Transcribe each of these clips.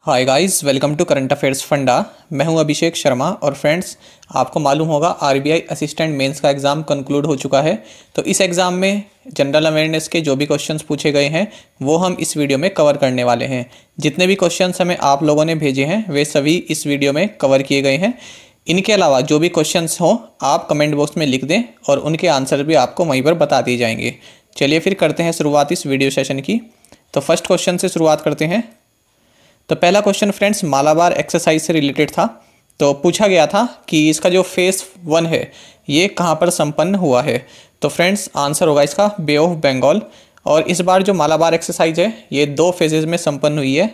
Hi guys, welcome to current affairs funda. मैं हूं अभिषेक शर्मा। और फ्रेंड्स, आपको मालूम होगा आरबीआई असिस्टेंट मेंस का एग्ज़ाम कंक्लूड हो चुका है। तो इस एग्ज़ाम में जनरल अवेयरनेस के जो भी क्वेश्चंस पूछे गए हैं वो हम इस वीडियो में कवर करने वाले हैं। जितने भी क्वेश्चंस हमें आप लोगों ने भेजे हैं वे सभी इस वीडियो में कवर किए गए हैं। इनके अलावा जो भी क्वेश्चंस हों आप कमेंट बॉक्स में लिख दें और उनके आंसर भी आपको वहीं पर बता दिए जाएंगे। चलिए फिर करते हैं शुरुआत इस वीडियो सेशन की। तो फर्स्ट क्वेश्चन से शुरुआत करते हैं। तो पहला क्वेश्चन फ्रेंड्स मालाबार एक्सरसाइज से रिलेटेड था। तो पूछा गया था कि इसका जो फेज़ 1 है ये कहाँ पर संपन्न हुआ है। तो फ्रेंड्स आंसर होगा इसका बे ऑफ बंगाल। और इस बार जो मालाबार एक्सरसाइज है ये 2 फेजेज में संपन्न हुई है।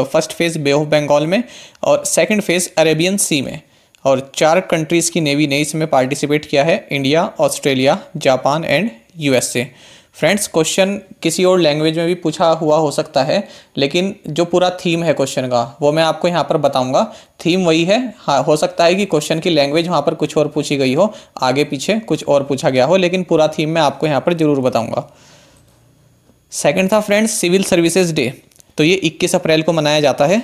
First phase bay of Bengal में और सेकंड फेज़ अरेबियन सी में। और 4 कंट्रीज़ की नेवी ने इसमें पार्टिसिपेट किया है, India, Australia, Japan and USA. Friends question किसी और लैंग्वेज में भी पूछा हुआ हो सकता है, लेकिन जो पूरा थीम है क्वेश्चन का वो मैं आपको यहाँ पर बताऊंगा। थीम वही है। हाँ, हो सकता है कि क्वेश्चन की लैंग्वेज वहाँ पर कुछ और पूछी गई हो, आगे पीछे कुछ और पूछा गया हो, लेकिन पूरा थीम मैं आपको यहाँ पर जरूर बताऊंगा। सेकंड था फ्रेंड्स सिविल सर्विसेज डे। तो ये 21 अप्रैल को मनाया जाता है।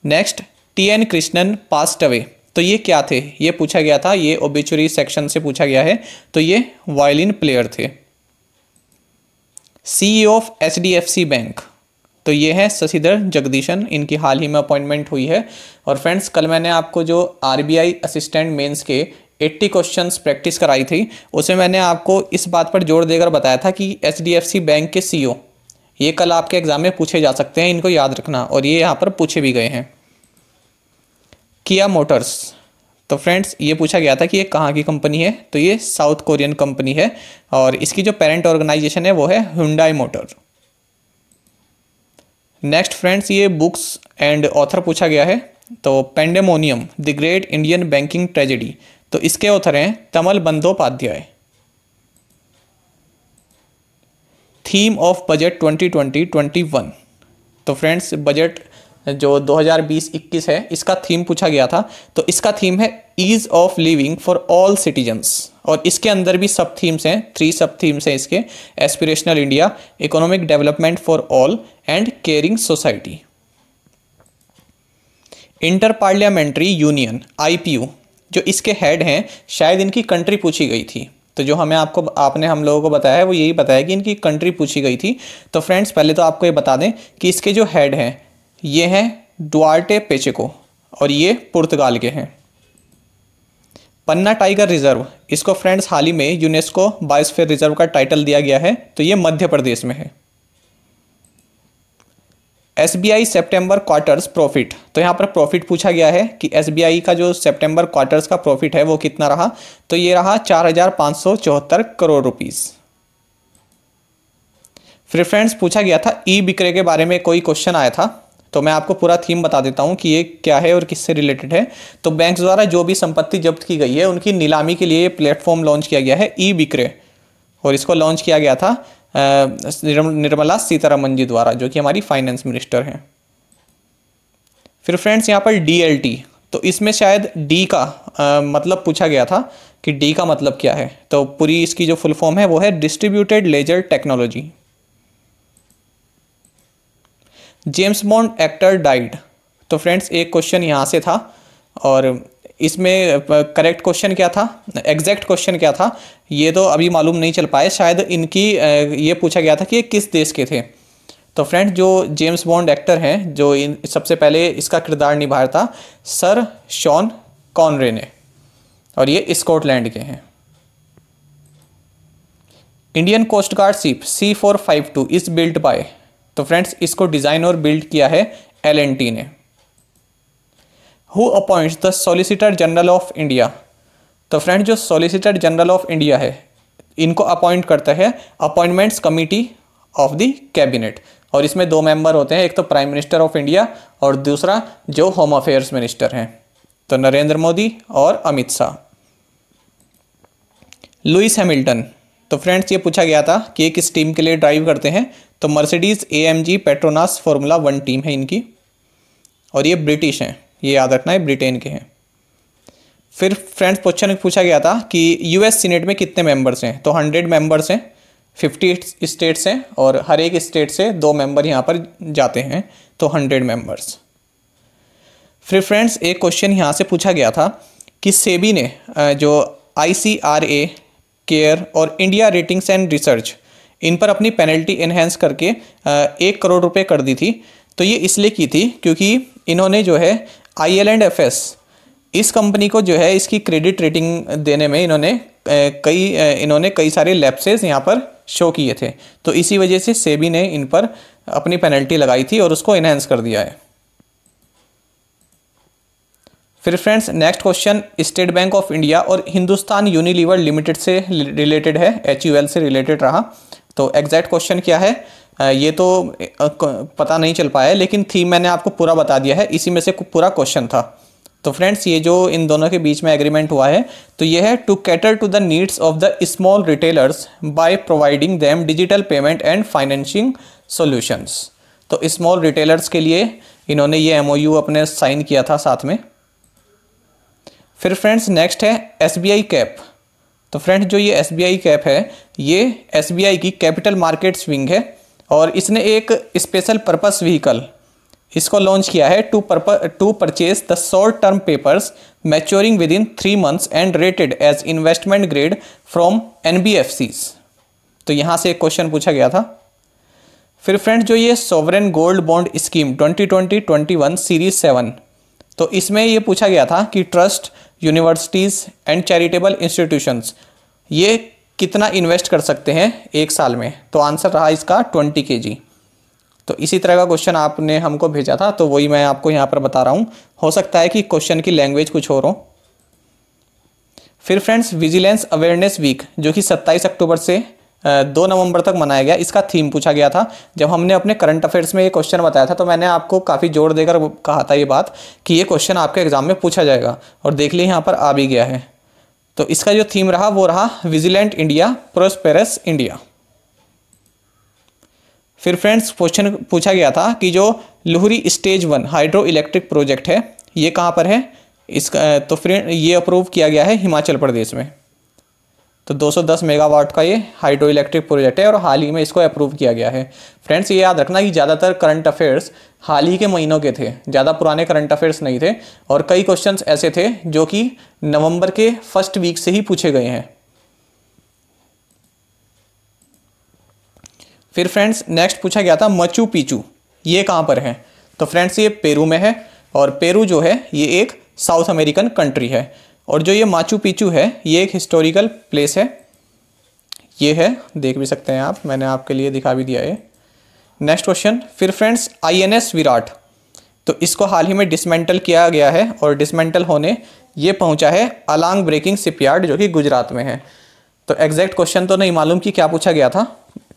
Next TN Krishnan passed away. तो ये क्या थे, ये पूछा गया था, ये ओबिचुरी सेक्शन से पूछा गया है। तो ये वायलिन प्लेयर थे। CEO of HDFC bank. तो ये है शशिधर जगदीशन, इनकी हाल ही में अपॉइंटमेंट हुई है। और फ्रेंड्स कल मैंने आपको जो RBI असिस्टेंट मेंस के 80 क्वेश्चंस प्रैक्टिस कराई थी उसमें मैंने आपको इस बात पर जोर देकर बताया था कि HDFC बैंक के CEO ये कल आपके एग्जाम में पूछे जा सकते हैं, इनको याद रखना। और ये यहाँ पर पूछे भी गए हैं। किया मोटर्स। तो फ्रेंड्स ये पूछा गया था कि ये कहाँ की कंपनी है। तो ये साउथ कोरियन कंपनी है और इसकी जो पेरेंट ऑर्गेनाइजेशन है वो है हुंडई मोटर। नेक्स्ट फ्रेंड्स ये बुक्स एंड ऑथर पूछा गया है। तो pandemonium the great Indian banking tragedy. तो इसके ऑथर हैं Tamal Bandopadhyay. Theme of budget 2020-21। तो फ्रेंड्स बजट जो 2020-21 है इसका थीम पूछा गया था। तो इसका थीम है ease of living for all citizens. और इसके अंदर भी सब थीम्स हैं, 3 सब थीम्स हैं इसके। Aspirational India, economic development for all and caring society. Inter parliamentary union IPU जो इसके हेड हैं, शायद इनकी कंट्री पूछी गई थी। तो जो आपने हम लोगों को बताया है वो यही बताया कि इनकी कंट्री पूछी गई थी। तो फ्रेंड्स पहले तो आपको ये बता दें कि इसके जो हेड हैं ये हैं डुआर्टे पेचेको और ये पुर्तगाल के हैं। पन्ना टाइगर रिजर्व, इसको फ्रेंड्स हाल ही में यूनेस्को बायोस्फीयर रिजर्व का टाइटल दिया गया है। तो ये मध्य प्रदेश में है। SBI सितंबर क्वार्टर्स प्रॉफिट। तो यहाँ पर प्रॉफिट पूछा गया है कि SBI का जो सितंबर क्वार्टर्स का प्रॉफिट है वो कितना रहा। तो ये रहा 4,574 करोड़ रुपीस। फिर फ्रेंड्स पूछा गया था ई बिक्रे के बारे में, कोई क्वेश्चन आया था। तो मैं आपको पूरा थीम बता देता हूँ कि ये क्या है और किससे रिलेटेड है। तो बैंक द्वारा जो भी संपत्ति जब्त की गई है उनकी नीलामी के लिए ये प्लेटफॉर्म लॉन्च किया गया है ई बिक्रे। और इसको लॉन्च किया गया था निर्मला सीतारमन जी द्वारा, जो कि हमारी फाइनेंस मिनिस्टर हैं। फिर फ्रेंड्स यहाँ पर DLT। तो इसमें शायद डी का मतलब पूछा गया था कि डी का मतलब क्या है। तो पूरी इसकी जो फुल फॉर्म है वो है distributed laser technology. James bond actor died. तो फ्रेंड्स एक क्वेश्चन यहाँ से था और इसमें करेक्ट क्वेश्चन क्या था, एग्जैक्ट क्वेश्चन क्या था ये तो अभी मालूम नहीं चल पाए। शायद इनकी ये पूछा गया था कि ये किस देश के थे। तो फ्रेंड्स जो जेम्स बॉन्ड एक्टर हैं जो सबसे पहले इसका किरदार निभाया था सर शॉन कॉनरे ने, और ये स्कॉटलैंड के हैं। Indian coast guard ship C452 is built by. तो फ्रेंड्स इसको डिज़ाइन और बिल्ड किया है L&T ने। Who appoints the solicitor general of India. तो फ्रेंड्स जो सॉलिसिटर जनरल ऑफ इंडिया है इनको अपॉइंट करता है appointments committee of the cabinet. और इसमें 2 मेंबर होते हैं, एक तो प्राइम मिनिस्टर ऑफ इंडिया और दूसरा जो होम अफेयर्स मिनिस्टर हैं, तो नरेंद्र मोदी और अमित शाह। Lewis Hamilton. तो फ्रेंड्स ये पूछा गया था कि ये किस टीम के लिए ड्राइव करते हैं। तो Mercedes AMG Petronas formula 1 team है इनकी, और ये ब्रिटिश हैं, ये याद रखना है, ब्रिटेन के हैं। फिर फ्रेंड्स क्वेश्चन पूछा गया था कि US सीनेट में कितने मेंबर्स हैं। तो 100 मेंबर्स हैं, 50 स्टेट्स हैं और हर एक स्टेट से 2 मेंबर यहाँ पर जाते हैं तो 100 मेंबर्स। फिर फ्रेंड्स एक क्वेश्चन यहाँ से पूछा गया था कि सेबी ने जो ICRA, केयर और इंडिया रेटिंग्स एंड रिसर्च, इन पर अपनी पेनल्टी इन्हेंस करके 1 करोड़ रुपए कर दी थी। तो ये इसलिए की थी क्योंकि इन्होंने जो है IL&FS इस कंपनी को जो है इसकी क्रेडिट रेटिंग देने में इन्होंने कई सारे लैप्सेस यहाँ पर शो किए थे। तो इसी वजह से सेबी ने इन पर अपनी पेनल्टी लगाई थी और उसको इन्हेंस कर दिया है। फिर friends next question state bank of India और हिंदुस्तान यूनिलीवर लिमिटेड से रिलेटेड है, HUL से रिलेटेड रहा। तो एग्जैक्ट क्वेश्चन क्या है ये तो पता नहीं चल पाया है, लेकिन थीम मैंने आपको पूरा बता दिया है, इसी में से पूरा क्वेश्चन था। तो फ्रेंड्स ये जो इन दोनों के बीच में एग्रीमेंट हुआ है तो ये है to cater to the needs of the small retailers by providing them digital payment and financing solutions. तो स्मॉल रिटेलर्स के लिए इन्होंने ये MOU अपने साइन किया था साथ में। फिर फ्रेंड्स नेक्स्ट है SBI कैप। तो फ्रेंड्स जो ये SBI कैप है ये SBI की कैपिटल मार्केट्स विंग है और इसने एक स्पेशल पर्पस व्हीकल इसको लॉन्च किया है to purchase the short term papers maturing within 3 months and rated as investment grade from NBFCs। तो यहाँ से एक क्वेश्चन पूछा गया था। फिर फ्रेंड्स जो ये sovereign gold bond scheme 2020-21 series 7, तो इसमें ये पूछा गया था कि trust, universities and charitable institutions ये कितना इन्वेस्ट कर सकते हैं एक साल में। तो आंसर रहा इसका 20 kg। तो इसी तरह का क्वेश्चन आपने हमको भेजा था तो वही मैं आपको यहाँ पर बता रहा हूँ, हो सकता है कि क्वेश्चन की लैंग्वेज कुछ और हो। फिर फ्रेंड्स विजिलेंस अवेयरनेस वीक जो कि 27 अक्टूबर से 2 नवंबर तक मनाया गया, इसका थीम पूछा गया था। जब हमने अपने करंट अफेयर्स में ये क्वेश्चन बताया था तो मैंने आपको काफ़ी जोर देकर कहा था ये बात कि ये क्वेश्चन आपके एग्जाम में पूछा जाएगा, और देख लीजिए यहाँ पर आ भी गया है। तो इसका जो थीम रहा वो रहा विजिलेंट इंडिया, प्रोस्पेरस इंडिया। फिर फ्रेंड्स क्वेश्चन पूछा गया था कि जो Luhri stage 1 hydro electric project है ये कहाँ पर है इसका। तो फ्रेंड ये अप्रूव किया गया है हिमाचल प्रदेश में। तो 210 मेगावाट का ये हाइड्रो इलेक्ट्रिक प्रोजेक्ट है और हाल ही में इसको अप्रूव किया गया है। फ्रेंड्स ये याद रखना कि ज़्यादातर करंट अफेयर्स हाल ही के महीनों के थे, ज़्यादा पुराने करंट अफेयर्स नहीं थे, और कई क्वेश्चंस ऐसे थे जो कि नवंबर के फर्स्ट वीक से ही पूछे गए हैं। फिर फ्रेंड्स नेक्स्ट पूछा गया था मचू पिचू ये कहाँ पर है। तो फ्रेंड्स ये पेरू में है, और पेरू जो है ये एक साउथ अमेरिकन कंट्री है, और जो ये माचू पिचू है ये एक हिस्टोरिकल प्लेस है। ये है, देख भी सकते हैं आप, मैंने आपके लिए दिखा भी दिया है। नेक्स्ट क्वेश्चन फिर फ्रेंड्स INS विराट, तो इसको हाल ही में डिसमेंटल किया गया है और डिसमेंटल होने ये पहुंचा है अलांग ब्रेकिंग शिपयार्ड जो कि गुजरात में है। तो एग्जैक्ट क्वेश्चन तो नहीं मालूम कि क्या पूछा गया था,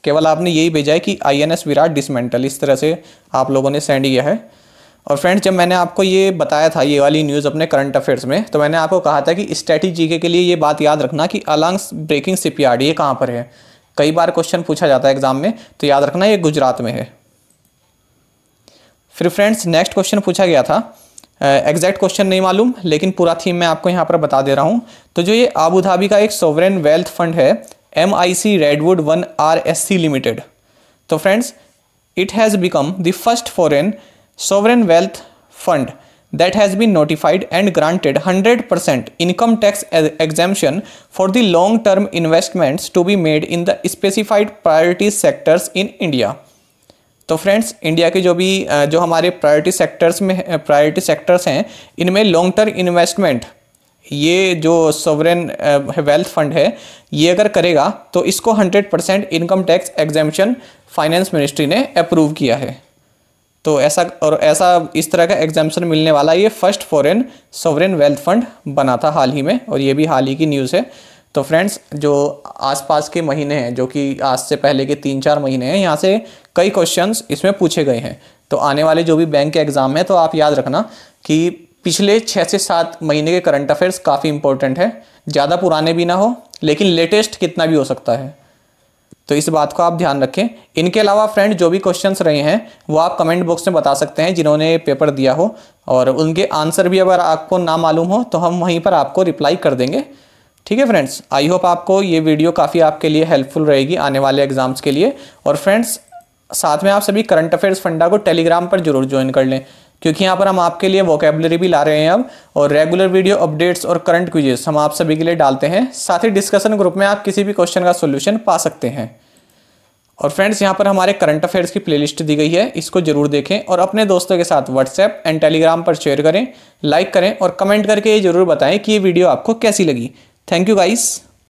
केवल आपने यही भेजा है कि INS विराट डिसमेंटल, इस तरह से आप लोगों ने सेंड किया है। और फ्रेंड्स जब मैंने आपको ये बताया था ये वाली न्यूज़ अपने करंट अफेयर्स में, तो मैंने आपको कहा था कि स्ट्रैटेजी के लिए ये बात याद रखना कि अलांग ब्रेकिंग शिपयार्ड ये कहाँ पर है। कई बार क्वेश्चन पूछा जाता है एग्जाम में, तो याद रखना ये गुजरात में है। फिर फ्रेंड्स नेक्स्ट क्वेश्चन पूछा गया था, एग्जैक्ट क्वेश्चन नहीं मालूम लेकिन पूरा थीम मैं आपको यहाँ पर बता दे रहा हूँ। तो जो ये आबू धाबी का एक सोवरेन वेल्थ फंड है MIC रेडवुड 1 RSC लिमिटेड, तो friends it has become the first foreign sovereign wealth fund that has been notified and granted 100% income tax exemption for the long term investments to be made in the specified priority sectors in India। तो friends India के जो हमारे priority sectors हैं इनमें long term investment ये जो sovereign wealth fund है ये अगर करेगा तो इसको 100% income tax exemption finance ministry ने अप्रूव किया है। तो ऐसा इस तरह का एग्जाम्पशन मिलने वाला ये first foreign sovereign wealth fund बना था हाल ही में, और ये भी हाल ही की न्यूज़ है। तो फ्रेंड्स जो आसपास के महीने हैं जो कि आज से पहले के 3-4 महीने हैं, यहाँ से कई क्वेश्चंस इसमें पूछे गए हैं। तो आने वाले जो भी बैंक के एग्ज़ाम है तो आप याद रखना कि पिछले 6 से 7 महीने के करंट अफेयर्स काफ़ी इंपॉर्टेंट है, ज़्यादा पुराने भी ना हो लेकिन लेटेस्ट कितना भी हो सकता है, तो इस बात को आप ध्यान रखें। इनके अलावा फ्रेंड जो भी क्वेश्चंस रहे हैं वो आप कमेंट बॉक्स में बता सकते हैं जिन्होंने पेपर दिया हो, और उनके आंसर भी अगर आपको ना मालूम हो तो हम वहीं पर आपको रिप्लाई कर देंगे। ठीक है फ्रेंड्स, आई होप आपको ये वीडियो काफ़ी आपके लिए हेल्पफुल रहेगी आने वाले एग्जाम्स के लिए। और फ्रेंड्स साथ में आप सभी करंट अफेयर्स फंडा को टेलीग्राम पर जरूर ज्वाइन कर लें, क्योंकि यहाँ पर हम आपके लिए वोकेबलरी भी ला रहे हैं अब, और रेगुलर वीडियो अपडेट्स और करंट क्विजेस हम आप सभी के लिए डालते हैं। साथ ही डिस्कशन ग्रुप में आप किसी भी क्वेश्चन का सोल्यूशन पा सकते हैं। और फ्रेंड्स, यहाँ पर हमारे करंट अफेयर्स की प्लेलिस्ट दी गई है, इसको जरूर देखें और अपने दोस्तों के साथ व्हाट्सएप एंड टेलीग्राम पर शेयर करें, लाइक करें और कमेंट करके ये जरूर बताएं कि ये वीडियो आपको कैसी लगी। Thank you guys.